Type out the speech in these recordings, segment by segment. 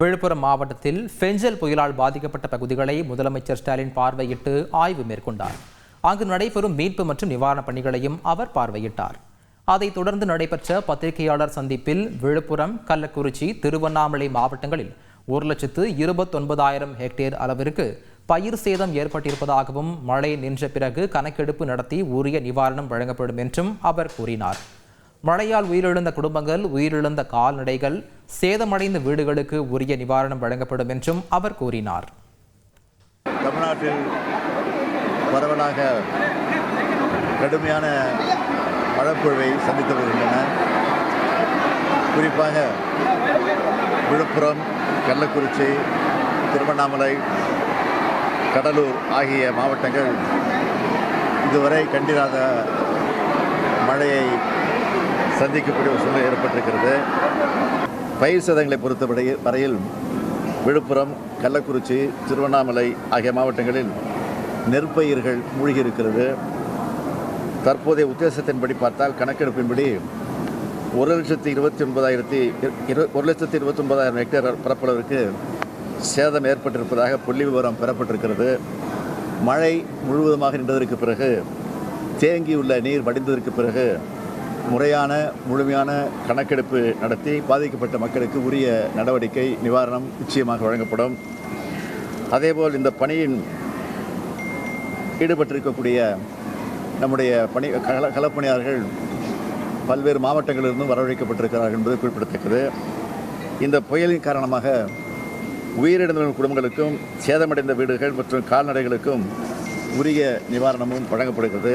விழுப்புரம் மாவட்டத்தில் பெஞ்சல் புயலால் பாதிக்கப்பட்ட பகுதிகளை முதலமைச்சர் ஸ்டாலின் பார்வையிட்டு ஆய்வு மேற்கொண்டார். அங்கு நடைபெறும் மீட்பு மற்றும் நிவாரணப் பணிகளையும் அவர் பார்வையிட்டார். அதைத் தொடர்ந்து நடைபெற்ற பத்திரிகையாளர் சந்திப்பில் விழுப்புரம், கள்ளக்குறிச்சி, திருவண்ணாமலை மாவட்டங்களில் 1,29,000 ஹெக்டேர் அளவிற்கு பயிர் சேதம் ஏற்பட்டிருப்பதாகவும், மழை நின்ற பிறகு கணக்கெடுப்பு நடத்தி உரிய நிவாரணம் வழங்கப்படும் என்றும் அவர் கூறினார். மழையால் உயிரிழந்த குடும்பங்கள், உயிரிழந்த கால்நடைகள், சேதமடைந்த வீடுகளுக்கு உரிய நிவாரணம் வழங்கப்படும் என்றும் அவர் கூறினார். தமிழ்நாட்டில் பரவலாக கடுமையான மழைப்பொழிவை சந்தித்து வருகின்றன. குறிப்பாக விழுப்புரம், கள்ளக்குறிச்சி, திருவண்ணாமலை, கடலூர் ஆகிய மாவட்டங்கள் இதுவரை கண்டிராத மழையை சந்திக்கக்கூடிய ஒரு சூழ்நிலை ஏற்பட்டிருக்கிறது. பயிர் சேதங்களை பொறுத்த வரையில் விழுப்புரம், கள்ளக்குறிச்சி, திருவண்ணாமலை ஆகிய மாவட்டங்களில் நெற்பயிர்கள் மூழ்கி இருக்கிறது. தற்போதைய உத்தேசத்தின்படி பார்த்தால், கணக்கெடுப்பின்படி 1,29,000 ஹெக்டேர் பரப்பளவிற்கு சேதம் ஏற்பட்டிருப்பதாக புள்ளி விவரம் பெறப்பட்டிருக்கிறது. மழை முழுவதுமாக நின்றதற்கு பிறகு, தேங்கியுள்ள நீர் வடிந்ததற்கு பிறகு முழுமையான கணக்கெடுப்பு நடத்தி பாதிக்கப்பட்ட மக்களுக்கு உரிய நடவடிக்கை, நிவாரணம் நிச்சயமாக வழங்கப்படும். அதேபோல் இந்த பணியின் ஈடுபட்டிருக்கக்கூடிய நம்முடைய களப்பணியாளர்கள் பல்வேறு மாவட்டங்களிலிருந்தும் வரவழைக்கப்பட்டிருக்கிறார்கள் என்பது குறிப்பிடத்தக்கது. இந்த புயலின் காரணமாக உயிரிழந்த குடும்பங்களுக்கும், சேதமடைந்த வீடுகள் மற்றும் கால்நடைகளுக்கும் உரிய நிவாரணமும் வழங்கப்படுகிறது.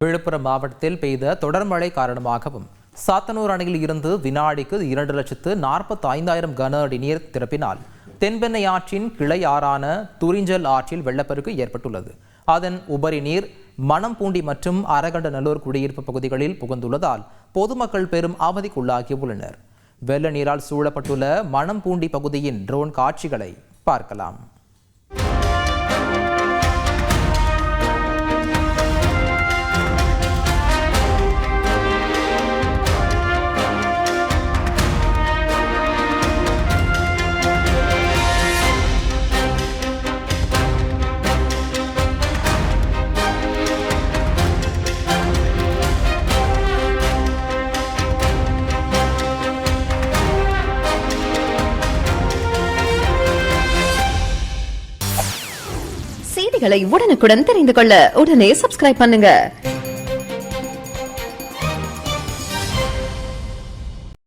விழுப்புரம் மாவட்டத்தில் பெய்த தொடர் மழை காரணமாகவும் சாத்தனூர் அணையில் இருந்து வினாடிக்கு 2,45,000 கன அடி நீர் திறப்பினால் தென்பெண்ணை ஆற்றின் கிளை ஆறான துரிஞ்சல் ஆற்றில் வெள்ளப்பெருக்கு ஏற்பட்டுள்ளது. அதன் உபரி நீர் மணம்பூண்டி மற்றும் அரகண்டநல்லூர் குடியிருப்பு பகுதிகளில் புகுந்துள்ளதால் பொதுமக்கள் பெரும் அவதிக்குள்ளாகியுள்ளனர். வெள்ள நீரால் சூழப்பட்டுள்ள மணம்பூண்டி பகுதியின் ட்ரோன் காட்சிகளை பார்க்கலாம். செய்திகளை உடனுக்குடன் தெரிந்து கொள்ள உடனே சப்ஸ்கிரைப் பண்ணுங்க.